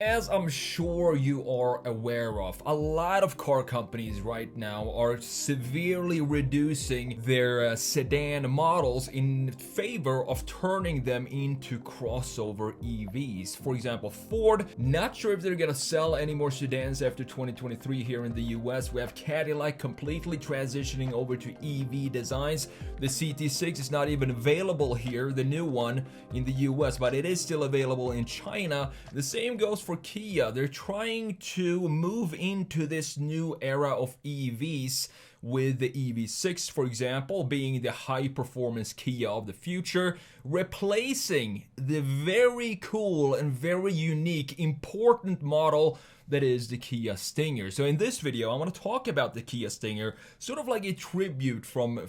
As I'm sure you are aware of, a lot of car companies right now are severely reducing their sedan models in favor of turning them into crossover EVs. For example, Ford, not sure if they're gonna sell any more sedans after 2023 here in the US. We have Cadillac completely transitioning over to EV designs. The CT6 is not even available here, the new one in the US, but it is still available in China. The same goes for Kia. They're trying to move into this new era of EVs with the EV6, for example, being the high performance Kia of the future, replacing the very cool and very unique, important model that is the Kia Stinger. So in this video, I want to talk about the Kia Stinger, sort of like a tribute from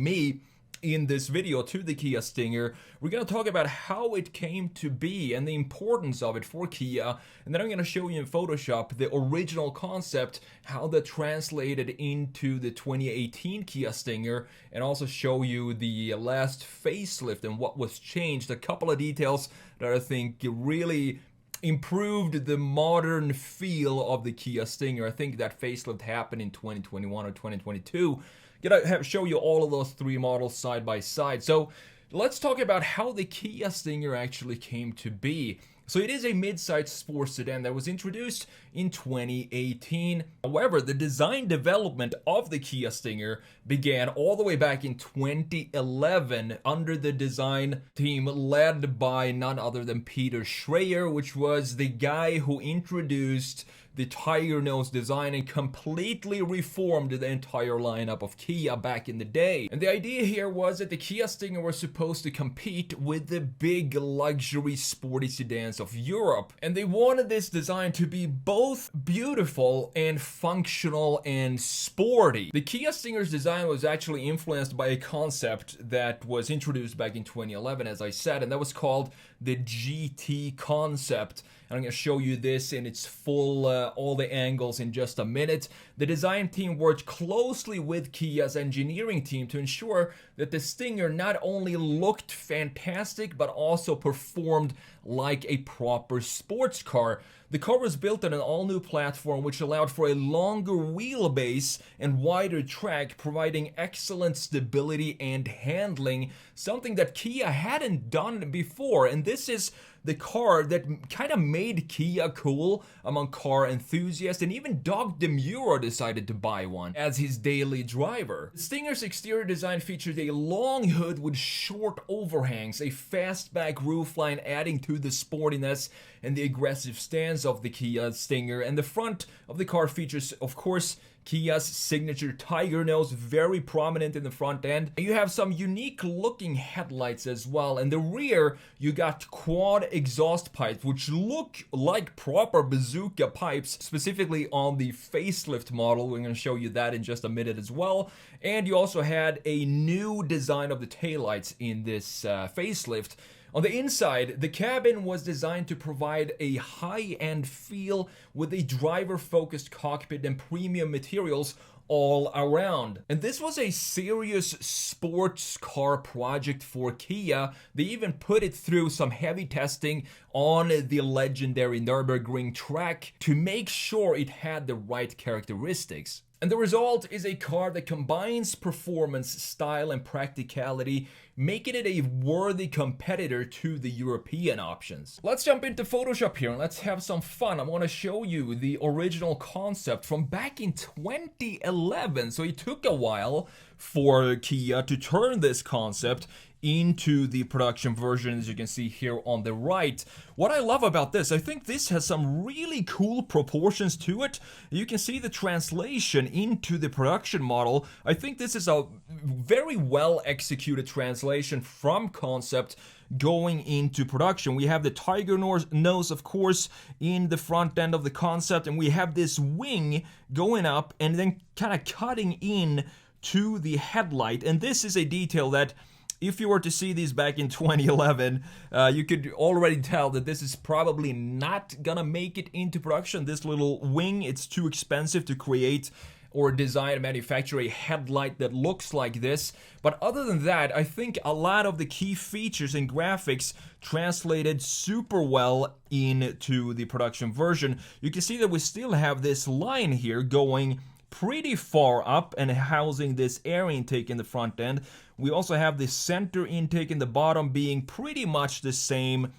me in this video to the Kia Stinger. We're going to talk about how it came to be and the importance of it for Kia, and then I'm going to show you in Photoshop the original concept, how that translated into the 2018 Kia Stinger, and also show you the last facelift and what was changed. A couple of details that I think really improved the modern feel of the Kia Stinger. I think that facelift happened in 2021 or 2022. Gonna show you all of those three models side by side. So let's talk about how the Kia Stinger actually came to be. So it is a mid-sized sports sedan that was introduced in 2018. However, the design development of the Kia Stinger began all the way back in 2011 under the design team led by none other than Peter Schreier, which was the guy who introduced the tiger nose design and completely reformed the entire lineup of Kia back in the day. And the idea here was that the Kia Stinger was supposed to compete with the big luxury sporty sedans of Europe. And they wanted this design to be both beautiful and functional and sporty. The Kia Stinger's design was actually influenced by a concept that was introduced back in 2011, as I said, and that was called the GT concept. I'm going to show you this in its full, all the angles in just a minute. The design team worked closely with Kia's engineering team to ensure that the Stinger not only looked fantastic, but also performed like a proper sports car. The car was built on an all-new platform which allowed for a longer wheelbase and wider track, providing excellent stability and handling, something that Kia hadn't done before. And this is the car that kind of made Kia cool among car enthusiasts, and even Doug DeMuro decided to buy one as his daily driver. The Stinger's exterior design featured a long hood with short overhangs, a fastback roofline adding to the sportiness and the aggressive stance of the Kia Stinger, and the front of the car features, of course, Kia's signature tiger nose, very prominent in the front end. You have some unique looking headlights as well. And the rear, you got quad exhaust pipes, which look like proper bazooka pipes, specifically on the facelift model. We're going to show you that in just a minute as well. And you also had a new design of the taillights in this facelift. On the inside, the cabin was designed to provide a high-end feel with a driver-focused cockpit and premium materials all around. And this was a serious sports car project for Kia. They even put it through some heavy testing on the legendary Nürburgring track to make sure it had the right characteristics. And the result is a car that combines performance, style, and practicality, making it a worthy competitor to the European options. Let's jump into Photoshop here and let's have some fun. I want to show you the original concept from back in 2011. So it took a while for Kia to turn this concept into the production version, as you can see here on the right. What I love about this, I think this has some really cool proportions to it. You can see the translation into the production model. I think this is a very well executed translation from concept going into production. We have the tiger nose, of course, in the front end of the concept, and we have this wing going up and then kind of cutting in to the headlight. And this is a detail that, if you were to see these back in 2011, you could already tell that this is probably not gonna make it into production. This little wing, it's too expensive to create or design and manufacture a headlight that looks like this. But other than that, I think a lot of the key features and graphics translated super well into the production version. You can see that we still have this line here going pretty far up and housing this air intake in the front end. We also have the center intake in the bottom being pretty much the same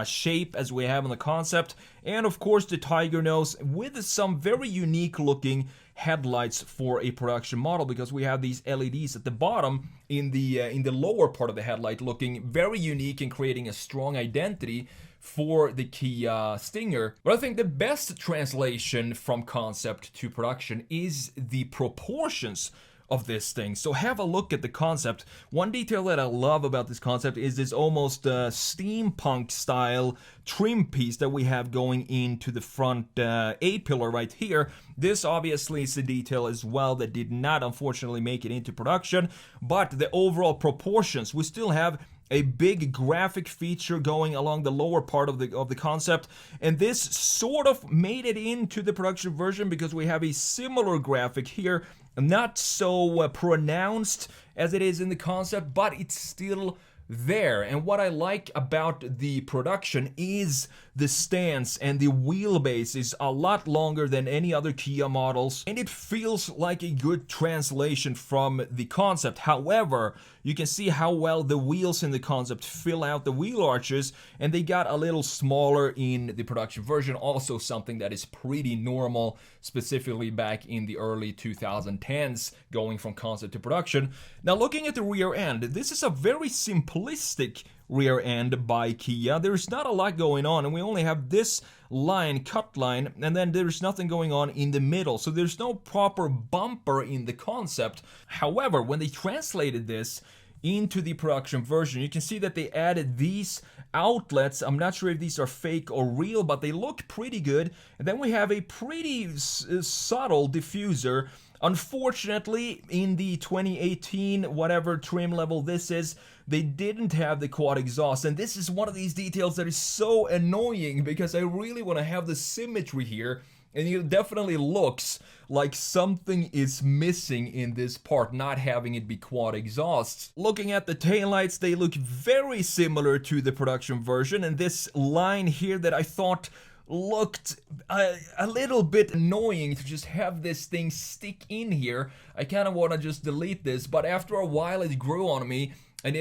shape as we have in the concept, and of course the tiger nose with some very unique looking headlights for a production model, because we have these LEDs at the bottom in the lower part of the headlight looking very unique and creating a strong identity for the Kia Stinger. But I think the best translation from concept to production is the proportions of this thing. So have a look at the concept. One detail that I love about this concept is this almost steampunk style trim piece that we have going into the front A-pillar right here. This obviously is a detail as well that did not unfortunately make it into production, but the overall proportions, we still have a big graphic feature going along the lower part of the concept, and this sort of made it into the production version because we have a similar graphic here, not so pronounced as it is in the concept, but it's still there. And what I like about the production is the stance, and the wheelbase is a lot longer than any other Kia models, and it feels like a good translation from the concept. However, you can see how well the wheels in the concept fill out the wheel arches, and they got a little smaller in the production version, also something that is pretty normal, specifically back in the early 2010s, going from concept to production. Now looking at the rear end, this is a very simplistic rear end by Kia. There's not a lot going on, and we only have this line, cut line, and then there's nothing going on in the middle, so there's no proper bumper in the concept. However, when they translated this into the production version, you can see that they added these outlets. I'm not sure if these are fake or real, but they look pretty good. And then we have a pretty subtle diffuser. Unfortunately, in the 2018 whatever trim level this is, they didn't have the quad exhaust, and this is one of these details that is so annoying because I really want to have the symmetry here, and it definitely looks like something is missing in this part, not having it be quad exhausts. Looking at the taillights, they look very similar to the production version, and this line here that I thought looked a little bit annoying to just have this thing stick in here. I kind of want to just delete this, but after a while it grew on me, and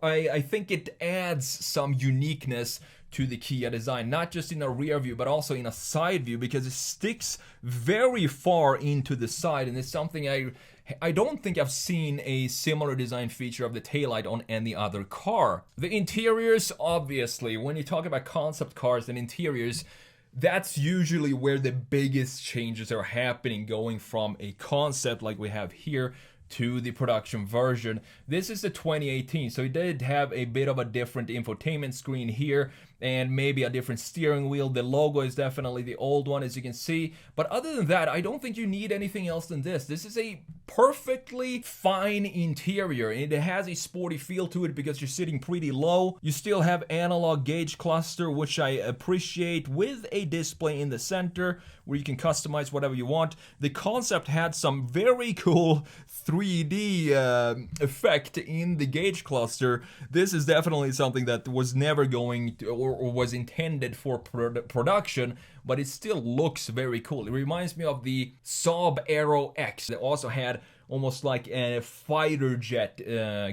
I think it adds some uniqueness to the Kia design, not just in a rear view but also in a side view, because it sticks very far into the side, and it's something I don't think I've seen a similar design feature of the taillight on any other car. The interiors, obviously, when you talk about concept cars and interiors, that's usually where the biggest changes are happening, going from a concept like we have here to the production version. This is the 2018, so it did have a bit of a different infotainment screen here and maybe a different steering wheel. The logo is definitely the old one, as you can see, but other than that, I don't think you need anything else than this. This is a perfectly fine interior, and it has a sporty feel to it because you're sitting pretty low. You still have analog gauge cluster, which I appreciate, with a display in the center where you can customize whatever you want. The concept had some very cool 3D effect in the gauge cluster. This is definitely something that was never going to, or was intended for production, but it still looks very cool. It reminds me of the Saab Aero X that also had almost like a fighter jet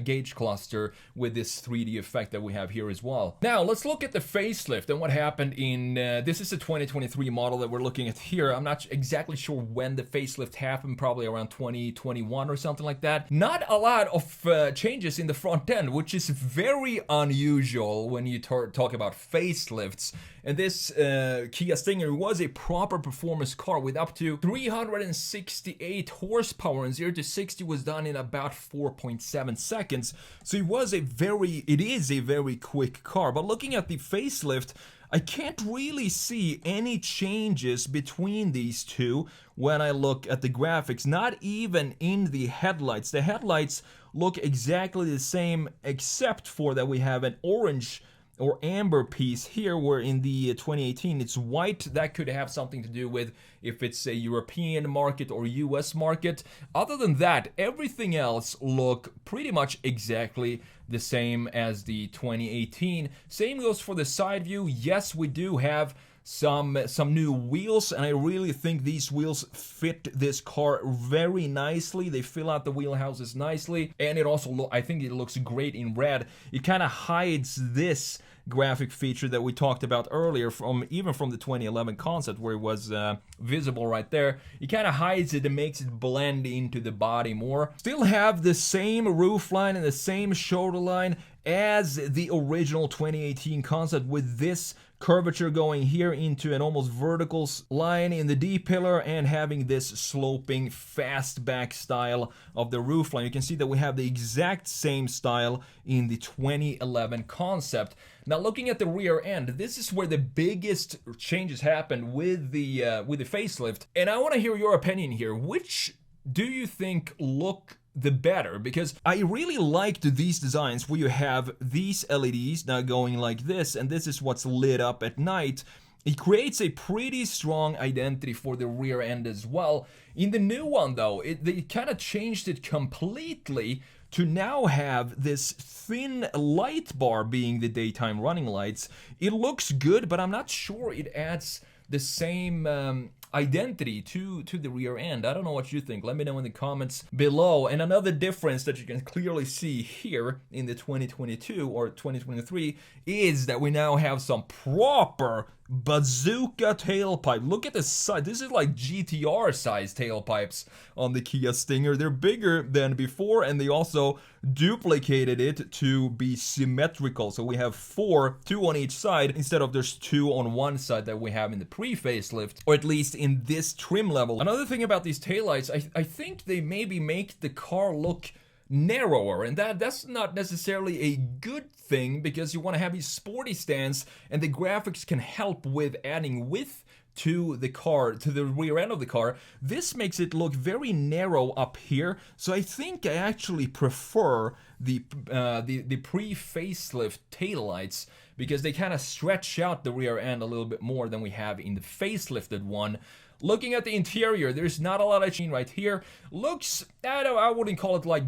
gauge cluster with this 3D effect that we have here as well. Now let's look at the facelift and what happened in this is a 2023 model that we're looking at here. I'm not exactly sure when the facelift happened, probably around 2021 or something like that. Not a lot of changes in the front end, which is very unusual when you talk about facelifts. And this Kia Stinger was a proper performance car with up to 368 horsepower, and 0 to 60 was done in about 4.7 seconds. So it is a very quick car. But looking at the facelift, I can't really see any changes between these two when I look at the graphics, not even in the headlights. The headlights look exactly the same, except for that we have an orange or amber piece here, where in the 2018 it's white. That could have something to do with if it's a European market or US market. Other than that, everything else look pretty much exactly the same as the 2018. Same goes for the side view. Yes, we do have some new wheels, and I really think these wheels fit this car very nicely. They fill out the wheelhouses nicely, and it also I think it looks great in red. It kind of hides this graphic feature that we talked about earlier, even from the 2011 concept, where it was visible right there. It kind of hides it and makes it blend into the body more. Still have the same roof line and the same shoulder line as the original 2018 concept, with this curvature going here into an almost vertical line in the D-pillar and having this sloping fastback style of the roofline. You can see that we have the exact same style in the 2011 concept. Now, looking at the rear end, this is where the biggest changes happened with the facelift, and I want to hear your opinion here. Which do you think look the better? Because I really liked these designs where you have these LEDs now going like this, and this is what's lit up at night. It creates a pretty strong identity for the rear end as well. In the new one though, they kind of changed it completely to now have this thin light bar being the daytime running lights. It looks good, but I'm not sure it adds the same identity to the rear end. I don't know what you think. Let me know in the comments below. And another difference that you can clearly see here in the 2022 or 2023 is that we now have some proper bazooka tailpipe. Look at the size. This is like GTR size tailpipes on the Kia Stinger. They're bigger than before, and they also duplicated it to be symmetrical. So we have two on each side instead of there's two on one side that we have in the pre-facelift, or at least in this trim level. Another thing about these taillights, I think they maybe make the car look narrower, and that's not necessarily a good thing, because you want to have these sporty stance, and the graphics can help with adding width to the car, to the rear end of the car. This makes it look very narrow up here, so I think I actually prefer the pre-facelift taillights, because they kind of stretch out the rear end a little bit more than we have in the facelifted one. Looking at the interior, there's not a lot of change right here. Looks, I wouldn't call it like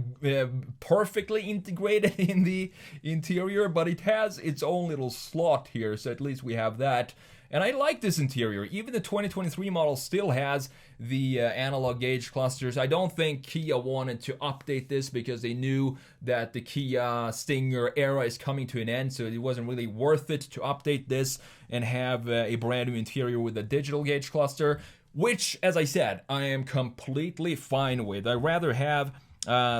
perfectly integrated in the interior, but it has its own little slot here, so at least we have that. And I like this interior. Even the 2023 model still has the analog gauge clusters. I don't think Kia wanted to update this because they knew that the Kia Stinger era is coming to an end, so it wasn't really worth it to update this and have a brand new interior with a digital gauge cluster, which, as I said, I am completely fine with. I'd rather have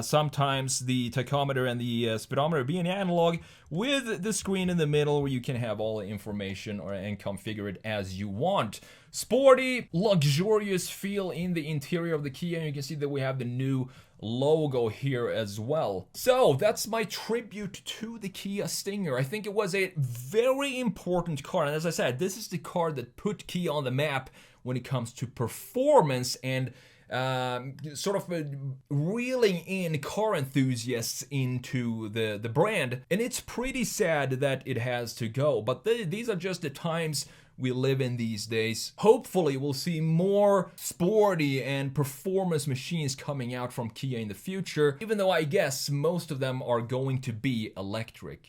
sometimes the tachometer and the speedometer being analog, with the screen in the middle where you can have all the information and configure it as you want. Sporty, luxurious feel in the interior of the Kia, and you can see that we have the new logo here as well. So that's my tribute to the Kia Stinger. I think it was a very important car, and as I said, this is the car that put Kia on the map when it comes to performance and sort of reeling in car enthusiasts into the brand. And it's pretty sad that it has to go, but these are just the times we live in these days. Hopefully we'll see more sporty and performance machines coming out from Kia in the future, even though I guess most of them are going to be electric.